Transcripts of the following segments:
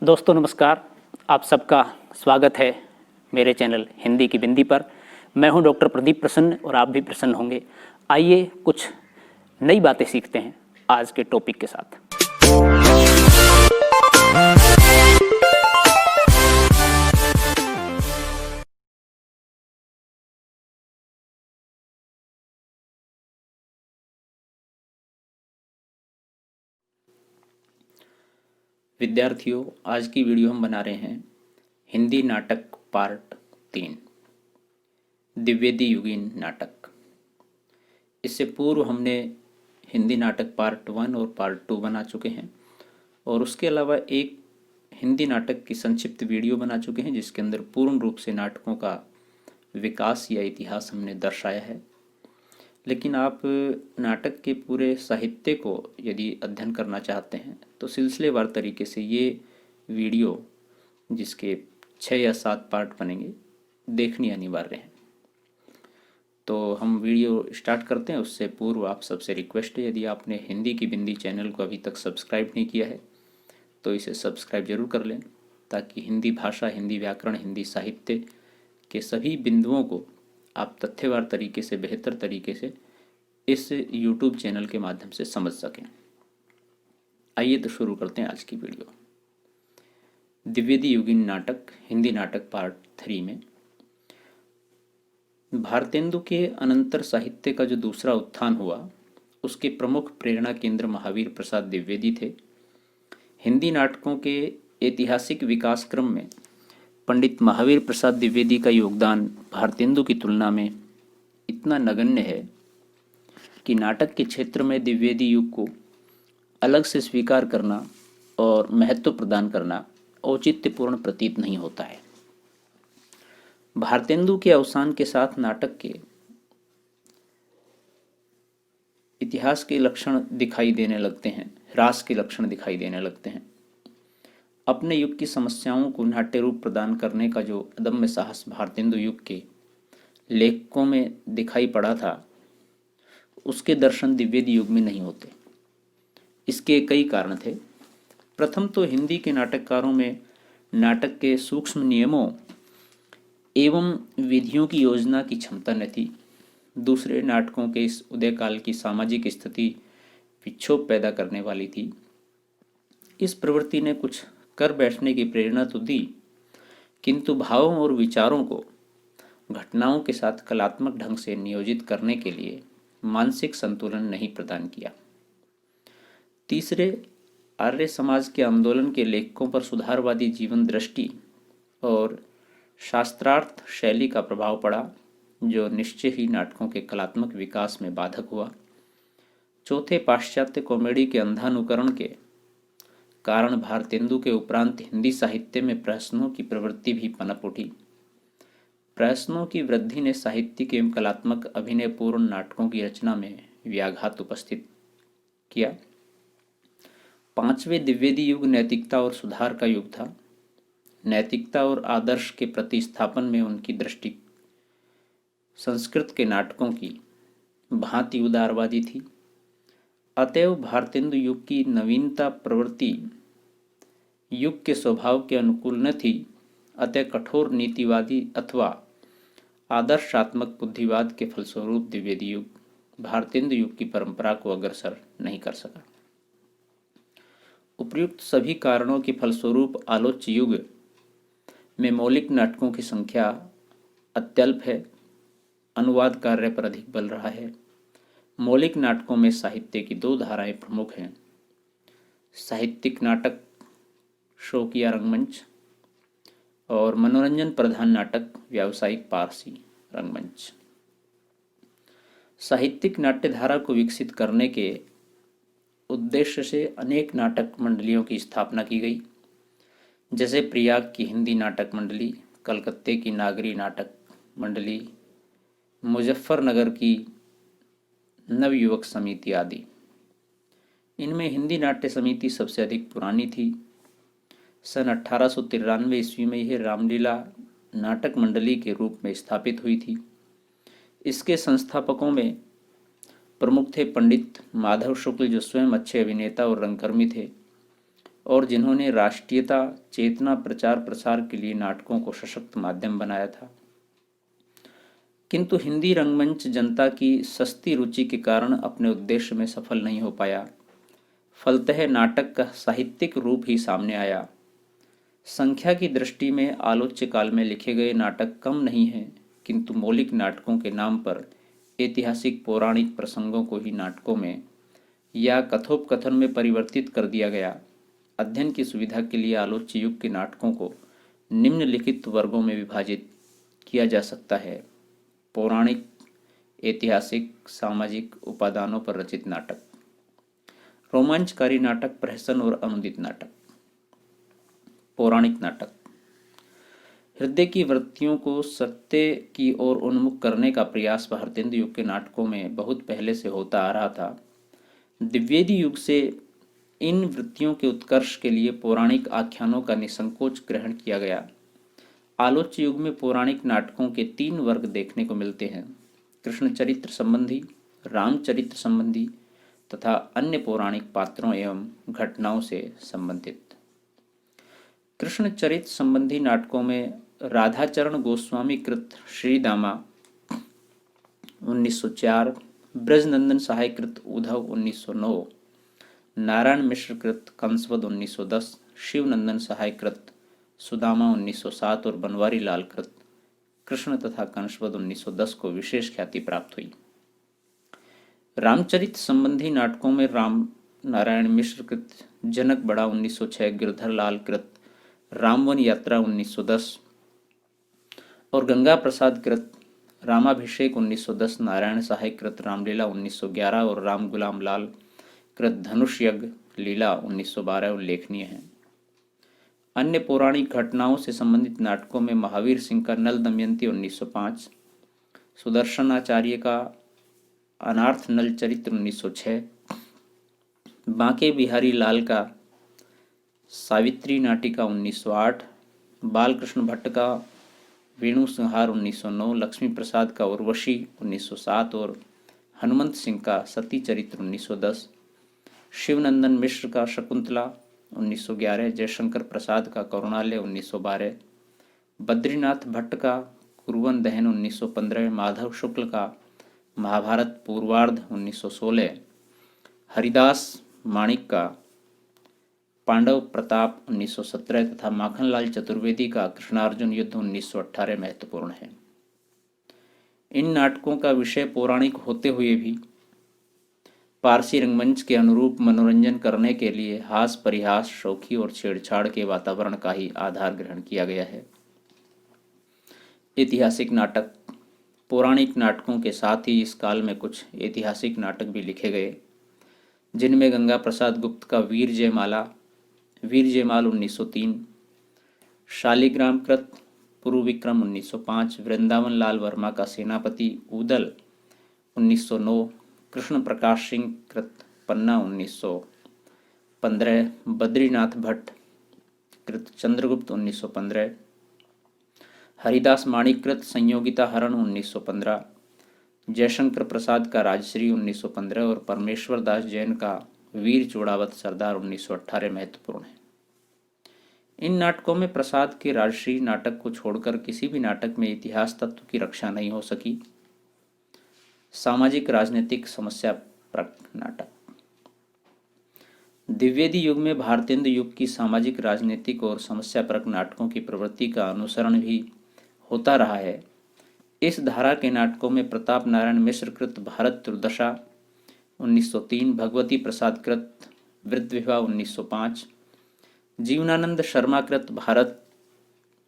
दोस्तों नमस्कार। आप सबका स्वागत है मेरे चैनल हिंदी की बिंदी पर। मैं हूं डॉक्टर प्रदीप प्रसन्न और आप भी प्रसन्न होंगे। आइए कुछ नई बातें सीखते हैं आज के टॉपिक के साथ। विद्यार्थियों, आज की वीडियो हम बना रहे हैं हिंदी नाटक पार्ट 3, द्विवेदी युगीन नाटक। इससे पूर्व हमने हिंदी नाटक पार्ट 1 और पार्ट 2 बना चुके हैं और उसके अलावा एक हिंदी नाटक की संक्षिप्त वीडियो बना चुके हैं जिसके अंदर पूर्ण रूप से नाटकों का विकास या इतिहास हमने दर्शाया है। लेकिन आप नाटक के पूरे साहित्य को यदि अध्ययन करना चाहते हैं तो सिलसिलेवार तरीके से ये वीडियो, जिसके 6 या 7 पार्ट बनेंगे, देखनी अनिवार्य है। तो हम वीडियो स्टार्ट करते हैं। उससे पूर्व आप सबसे रिक्वेस्ट है, यदि आपने हिंदी की बिंदी चैनल को अभी तक सब्सक्राइब नहीं किया है तो इसे सब्सक्राइब जरूर कर लें, ताकि हिंदी भाषा, हिंदी व्याकरण, हिंदी साहित्य के सभी बिंदुओं को आप तथ्यवार तरीके से, बेहतर तरीके से इस यूट्यूब चैनल के माध्यम से समझ सकें। आइए तो शुरू करते हैं आज की वीडियो। द्विवेदी युगीन नाटक, हिंदी नाटक पार्ट 3 में भारतेंदु के अनंतर साहित्य का जो दूसरा उत्थान हुआ, उसके प्रमुख प्रेरणा केंद्र महावीर प्रसाद द्विवेदी थे। हिंदी नाटकों के ऐतिहासिक विकास क्रम में पंडित महावीर प्रसाद द्विवेदी का योगदान भारतेंदु की तुलना में इतना नगण्य है कि नाटक के क्षेत्र में द्विवेदी युग को अलग से स्वीकार करना और महत्व प्रदान करना औचित्यपूर्ण प्रतीत नहीं होता है। भारतेंदु के अवसान के साथ नाटक के इतिहास के लक्षण दिखाई देने लगते हैं, ह्रास के लक्षण दिखाई देने लगते हैं। अपने युग की समस्याओं को नाट्य रूप प्रदान करने का जो अदम्य साहस भारतेंदु युग के लेखकों में दिखाई पड़ा था, उसके दर्शन द्विवेदी युग में नहीं होते। इसके कई कारण थे। प्रथम तो हिंदी के नाटककारों में नाटक के सूक्ष्म नियमों एवं विधियों की योजना की क्षमता न थी। दूसरे, नाटकों के इस उदयकाल की सामाजिक स्थिति विक्षोभ पैदा करने वाली थी। इस प्रवृत्ति ने कुछ कर बैठने की प्रेरणा तो दी, किंतु भावों और विचारों को घटनाओं के साथ कलात्मक ढंग से नियोजित करने के लिए मानसिक संतुलन नहीं प्रदान किया। तीसरे, आर्य समाज के आंदोलन के लेखकों पर सुधारवादी जीवन दृष्टि और शास्त्रार्थ शैली का प्रभाव पड़ा, जो निश्चय ही नाटकों के कलात्मक विकास में बाधक हुआ। चौथे, पाश्चात्य कॉमेडी के अंधानुकरण के कारण भारतेंदु के उपरांत हिंदी साहित्य में प्रहसनों की प्रवृत्ति भी पनप उठी। प्रहसनों की वृद्धि ने साहित्यिक एवं कलात्मक अभिनयपूर्ण नाटकों की रचना में व्याघात उपस्थित किया। पांचवें, द्विवेदी युग नैतिकता और सुधार का युग था। नैतिकता और आदर्श के प्रतिस्थापन में उनकी दृष्टि संस्कृत के नाटकों की भांति उदारवादी थी। अतएव भारतेंदु युग की नवीनता प्रवृत्ति युग के स्वभाव के अनुकूल न थी। अतः कठोर नीतिवादी अथवा आदर्शात्मक बुद्धिवाद के फलस्वरूप द्विवेदी युग भारतेंदु युग की परंपरा को अग्रसर नहीं कर सका। उपर्युक्त सभी कारणों के फलस्वरूप आलोच्य युग में मौलिक नाटकों की संख्या अत्यल्प है। अनुवाद कार्य पर अधिक बल रहा है। मौलिक नाटकों में साहित्य की दो धाराएं प्रमुख हैं: साहित्यिक नाटक, शौकिया रंगमंच, और मनोरंजन प्रधान नाटक, व्यावसायिक पारसी रंगमंच। साहित्यिक नाट्यधारा को विकसित करने के उद्देश्य से अनेक नाटक मंडलियों की स्थापना की गई, जैसे प्रयाग की हिंदी नाटक मंडली, कलकत्ते की नागरी नाटक मंडली, मुजफ्फरनगर की नवयुवक समिति आदि। इनमें हिंदी नाट्य समिति सबसे अधिक पुरानी थी। सन 1893 ईस्वी में यह रामलीला नाटक मंडली के रूप में स्थापित हुई थी। इसके संस्थापकों में प्रमुख थे पंडित माधव शुक्ल, जो स्वयं अच्छे अभिनेता और रंगकर्मी थे, और जिन्होंने राष्ट्रीयता चेतना प्रचार प्रसार के लिए नाटकों को सशक्त माध्यम बनाया था। किंतु हिंदी रंगमंच जनता की सस्ती रुचि के कारण अपने उद्देश्य में सफल नहीं हो पाया। फलतः नाटक का साहित्यिक रूप ही सामने आया। संख्या की दृष्टि में आलोच्य काल में लिखे गए नाटक कम नहीं हैं, किंतु मौलिक नाटकों के नाम पर ऐतिहासिक पौराणिक प्रसंगों को ही नाटकों में या कथोपकथन में परिवर्तित कर दिया गया। अध्ययन की सुविधा के लिए आलोच्य युग के नाटकों को निम्नलिखित वर्गों में विभाजित किया जा सकता है। पौराणिक, ऐतिहासिक, सामाजिक उपादानों पर रचित नाटक, रोमांचकारी नाटक, प्रहसन और अनुदित नाटक। पौराणिक नाटक हृदय की वृत्तियों को सत्य की ओर उन्मुख करने का प्रयास भारतेंदु युग के नाटकों में बहुत पहले से होता आ रहा था। द्विवेदी युग से इन वृत्तियों के उत्कर्ष के लिए पौराणिक आख्यानों का निसंकोच ग्रहण किया गया। आलोच्य युग में पौराणिक नाटकों के 3 वर्ग देखने को मिलते हैं: कृष्ण चरित्र संबंधी, रामचरित्र संबंधी तथा अन्य पौराणिक पात्रों एवं घटनाओं से संबंधित। कृष्ण चरित्र संबंधी नाटकों में राधाचरण गोस्वामी कृत श्रीदामा 1904, ब्रजनंदन सहाय कृत उद्धव 1909, नारायण मिश्र कृत कंसवध 1910, शिवनंदन सहाय कृत सुदामा 1907 और बनवारी लाल कृत कृष्ण तथा कंसवध 1910 को विशेष ख्याति प्राप्त हुई। रामचरित्र संबंधी नाटकों में राम नारायण मिश्र कृत जनक बड़ा 1906, गिरधर लाल कृत रामवन यात्रा 1910 और गंगा प्रसाद कृत रामाभिषेक 1910, नारायण सहाय कृत रामलीला 1911 और राम गुलाम लाल कृत धनुष यज्ञ लीला 1912 उल्लेखनीय हैं। अन्य पौराणिक घटनाओं से संबंधित नाटकों में महावीर सिंह का नल दमयंती 1905, सुदर्शनाचार्य का अनार्थ नल चरित्र 1906, बांके बिहारी लाल का सावित्री नाटिका 1908, बालकृष्ण भट्ट का वेणु संहार 1909, लक्ष्मी प्रसाद का उर्वशी 1907 और हनुमंत सिंह का सती चरित्र 1910, शिवनंदन मिश्र का शकुंतला 1911, जयशंकर प्रसाद का करुणालय 1912, बद्रीनाथ भट्ट का कुरुवन दहन 1915, माधव शुक्ल का महाभारत पूर्वार्ध 1916, हरिदास माणिक का पांडव प्रताप 1917 तथा माखनलाल चतुर्वेदी का कृष्णार्जुन युद्ध 1918 महत्वपूर्ण है। इन नाटकों का विषय पौराणिक होते हुए भी पारसी रंगमंच के अनुरूप मनोरंजन करने के लिए हास परिहास, शौखी और छेड़छाड़ के वातावरण का ही आधार ग्रहण किया गया है। ऐतिहासिक नाटक पौराणिक नाटकों के साथ ही इस काल में कुछ ऐतिहासिक नाटक भी लिखे गए, जिनमें गंगा प्रसाद गुप्त का वीर जयमाल 1903, शालिग्राम कृत पुरु विक्रम 1905, वृंदावन लाल वर्मा का सेनापति ऊदल 1909, कृष्ण प्रकाश सिंह कृत पन्ना 1915, बद्रीनाथ भट्ट कृत चंद्रगुप्त 1915, हरिदास माणिक कृत संयोगिता हरण 1915, जयशंकर प्रसाद का राजश्री 1915 और परमेश्वर दास जैन का वीर चोड़ावत सरदार 1918 महत्वपूर्ण है। इन नाटकों में प्रसाद के राजश्री नाटक को छोड़कर किसी भी नाटक में इतिहास तत्व की रक्षा नहीं हो सकी। सामाजिक राजनीतिक समस्या परक नाटक द्विवेदी युग में भारतेंदु युग की सामाजिक राजनीतिक और समस्या परक नाटकों की प्रवृत्ति का अनुसरण भी होता रहा है। इस धारा के नाटकों में प्रताप नारायण मिश्र कृत भारत दुर्दशा 1903, भगवती प्रसाद कृत वृद्ध विवाह 1905, जीवनानंद शर्मा कृत भारत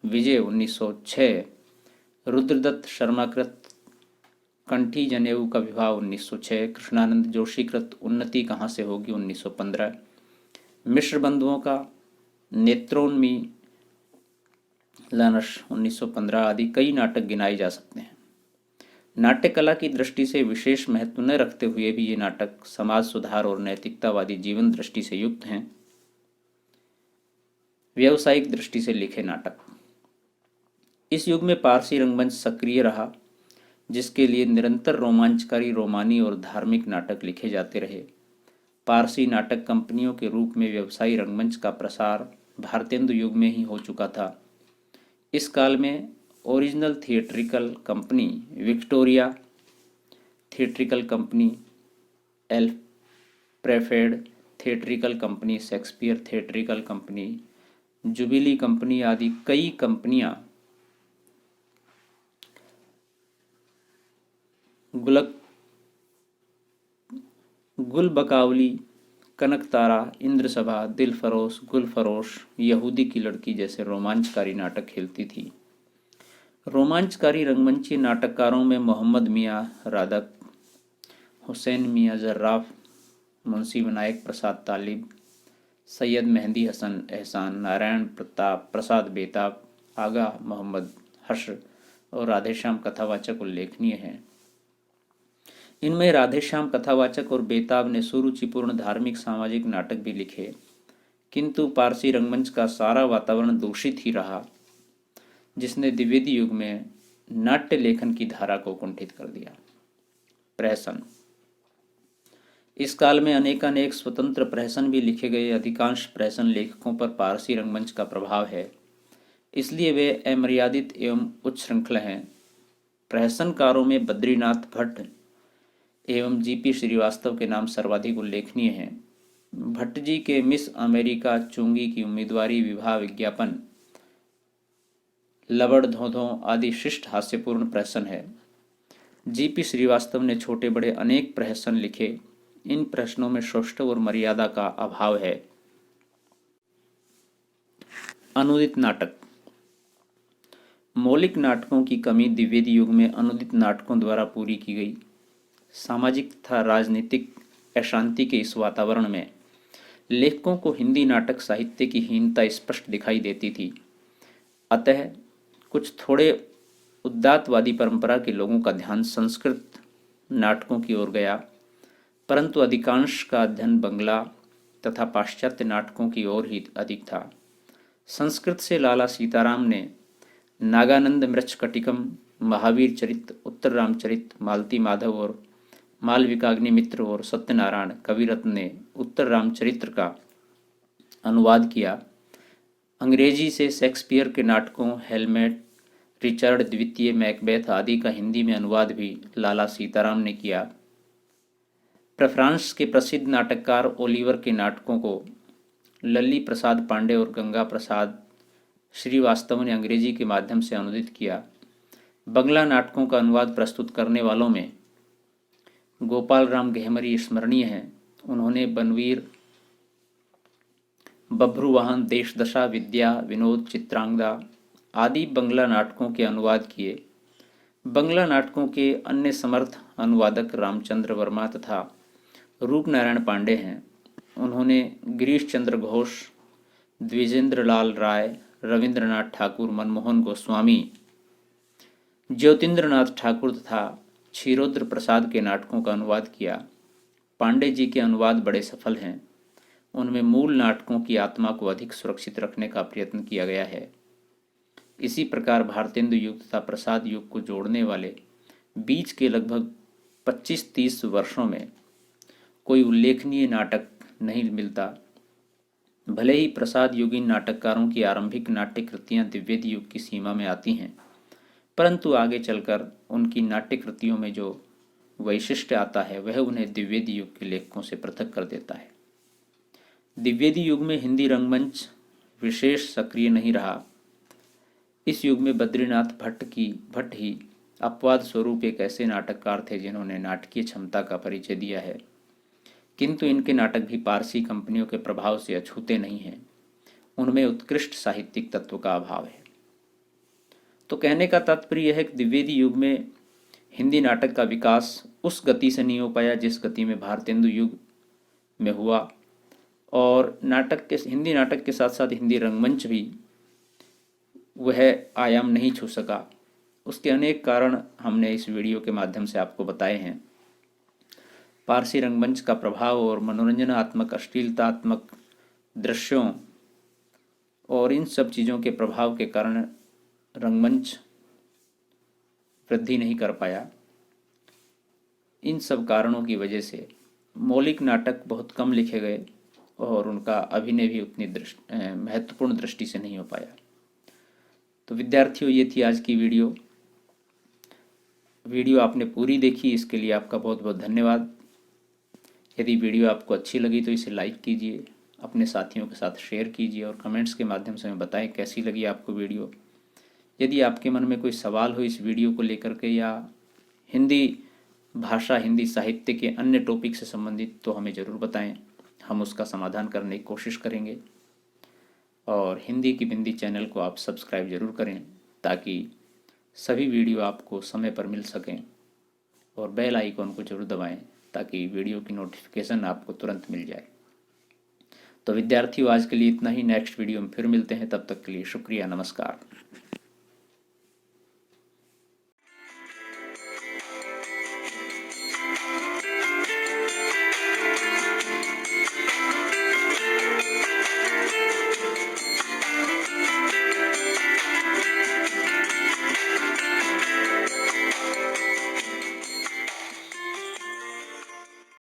विजय 1906, रुद्रदत्त शर्मा कृत कंठी जनेऊ का विवाह 1906, कृष्णानंद जोशी कृत उन्नति कहाँ से होगी 1915, मिश्र बंधुओं का नेत्रोन्मी लानश 1915 आदि कई नाटक गिनाए जा सकते हैं। नाट्य कला की दृष्टि से विशेष महत्व न रखते हुए भी ये नाटक समाज सुधार और नैतिकतावादी जीवन दृष्टि से युक्त हैं। व्यावसायिक दृष्टि से लिखे नाटक इस युग में पारसी रंगमंच सक्रिय रहा, जिसके लिए निरंतर रोमांचकारी, रोमानी और धार्मिक नाटक लिखे जाते रहे। पारसी नाटक कंपनियों के रूप में व्यवसायी रंगमंच का प्रसार भारतेंदु युग में ही हो चुका था। इस काल में original theatrical company Victoria theatrical company, Alfred theatrical company, Shakespeare theatrical company, jubilee company आदि कई कंपनियां गुलबकावली, कनकतारा, इंद्रसभा, दिलफरोश, गुलफरोश, यहूदी की लड़की जैसे रोमांचकारी नाटक खेलती थी। रोमांचकारी रंगमंची नाटककारों में मोहम्मद मियाँ रादक, हुसैन मियाँ जर्राफ, मुंशी विनायक प्रसाद तालिब, सैयद मेहंदी हसन एहसान, नारायण प्रताप प्रसाद बेताब, आगा मोहम्मद हश्र और राधेश्याम कथावाचक उल्लेखनीय हैं। इनमें राधेश्याम कथावाचक और बेताब ने सुरुचिपूर्ण धार्मिक सामाजिक नाटक भी लिखे, किंतु पारसी रंगमंच का सारा वातावरण दूषित ही रहा, जिसने द्विवेदी युग में नाट्य लेखन की धारा को कुंठित कर दिया। प्रहसन। इस काल में अनेकानेक स्वतंत्र प्रहसन भी लिखे गए। अधिकांश प्रहसन लेखकों पर पारसी रंगमंच का प्रभाव है, इसलिए वे अमर्यादित एवं उच्च श्रृंखला हैं। प्रहसनकारों में बद्रीनाथ भट्ट एवं जीपी श्रीवास्तव के नाम सर्वाधिक उल्लेखनीय हैं। भट्ट जी के मिस अमेरिका, चुंगी की उम्मीदवारी, विवाह विज्ञापन, लबड़ धोधों आदि शिष्ट हास्यपूर्ण प्रहसन है। जीपी श्रीवास्तव ने छोटे बड़े अनेक प्रहसन लिखे। इन प्रश्नों में सौष्ठव और मर्यादा का अभाव है। अनुदित नाटक। मौलिक नाटकों की कमी द्विवेदी युग में अनुदित नाटकों द्वारा पूरी की गई। सामाजिक तथा राजनीतिक अशांति के इस वातावरण में लेखकों को हिंदी नाटक साहित्य की हीनता स्पष्ट दिखाई देती थी। अतः कुछ थोड़े उदात्तवादी परंपरा के लोगों का ध्यान संस्कृत नाटकों की ओर गया, परंतु अधिकांश का अध्ययन बंगला तथा पाश्चात्य नाटकों की ओर ही अधिक था। संस्कृत से लाला सीताराम ने नागानंद मृच्छकटिकम, महावीर चरित, उत्तर रामचरित, मालती माधव और मालविकाग्निमित्र और सत्यनारायण कविरत्न ने उत्तर रामचरित्र का अनुवाद किया। अंग्रेजी से शेक्सपियर के नाटकों हेलमेट, रिचर्ड द्वितीय, मैकबेथ आदि का हिंदी में अनुवाद भी लाला सीताराम ने किया। फ्रांस के प्रसिद्ध नाटककार ओलिवर के नाटकों को लल्ली प्रसाद पांडे और गंगा प्रसाद श्रीवास्तव ने अंग्रेजी के माध्यम से अनुदित किया। बंगला नाटकों का अनुवाद प्रस्तुत करने वालों में गोपाल राम गहमरी स्मरणीय हैं। उन्होंने बनवीर, बभ्रुवाहन, देशदशा, विद्या, विनोद, चित्रांगदा आदि बंगला नाटकों के अनुवाद किए। बंगला नाटकों के अन्य समर्थ अनुवादक रामचंद्र वर्मा तथा रूपनारायण पांडे हैं। उन्होंने गिरीश चंद्र घोष, द्विजेंद्र लाल राय, रविंद्रनाथ ठाकुर, मनमोहन गोस्वामी, ज्योतिन्द्रनाथ ठाकुर तथा क्षीरोद्र प्रसाद के नाटकों का अनुवाद किया। पांडे जी के अनुवाद बड़े सफल हैं। उनमें मूल नाटकों की आत्मा को अधिक सुरक्षित रखने का प्रयत्न किया गया है। इसी प्रकार भारतेंदु युग तथा प्रसाद युग को जोड़ने वाले बीच के लगभग 25-30 वर्षों में कोई उल्लेखनीय नाटक नहीं मिलता। भले ही प्रसाद युगीन नाटककारों की आरंभिक नाट्य कृतियां द्विवेदी युग की सीमा में आती हैं, परंतु आगे चलकर उनकी नाट्य कृतियों में जो वैशिष्ट्य आता है वह उन्हें द्विवेदी युग के लेखकों से पृथक कर देता है। द्विवेदी युग में हिंदी रंगमंच विशेष सक्रिय नहीं रहा। इस युग में बद्रीनाथ भट्ट ही अपवाद स्वरूप एक ऐसे नाटककार थे जिन्होंने नाटकीय क्षमता का परिचय दिया है, किंतु इनके नाटक भी पारसी कंपनियों के प्रभाव से अछूते नहीं हैं। उनमें उत्कृष्ट साहित्यिक तत्व का अभाव है। तो कहने का तात्पर्य यह है कि द्विवेदी युग में हिंदी नाटक का विकास उस गति से नहीं हो पाया जिस गति में भारतेंदु युग में हुआ, और हिंदी नाटक के साथ साथ हिंदी रंगमंच भी वह आयाम नहीं छू सका। उसके अनेक कारण हमने इस वीडियो के माध्यम से आपको बताए हैं। पारसी रंगमंच का प्रभाव और मनोरंजनात्मक, अश्लीलतात्मक दृश्यों और इन सब चीज़ों के प्रभाव के कारण रंगमंच वृद्धि नहीं कर पाया। इन सब कारणों की वजह से मौलिक नाटक बहुत कम लिखे गए और उनका अभिनय भी उतनी महत्वपूर्ण दृष्टि से नहीं हो पाया। तो विद्यार्थियों, ये थी आज की वीडियो। वीडियो आपने पूरी देखी, इसके लिए आपका बहुत बहुत धन्यवाद। यदि वीडियो आपको अच्छी लगी तो इसे लाइक कीजिए, अपने साथियों के साथ शेयर कीजिए और कमेंट्स के माध्यम से हमें बताएं कैसी लगी आपको वीडियो। यदि आपके मन में कोई सवाल हो इस वीडियो को लेकर के या हिंदी भाषा, हिंदी साहित्य के अन्य टॉपिक से संबंधित, तो हमें ज़रूर बताएं, हम उसका समाधान करने की कोशिश करेंगे। और हिंदी की बिंदी चैनल को आप सब्सक्राइब ज़रूर करें ताकि सभी वीडियो आपको समय पर मिल सकें, और बेल आइकॉन को जरूर दबाएं ताकि वीडियो की नोटिफिकेशन आपको तुरंत मिल जाए। तो विद्यार्थियों, आज के लिए इतना ही। नेक्स्ट वीडियो में फिर मिलते हैं, तब तक के लिए शुक्रिया, नमस्कार।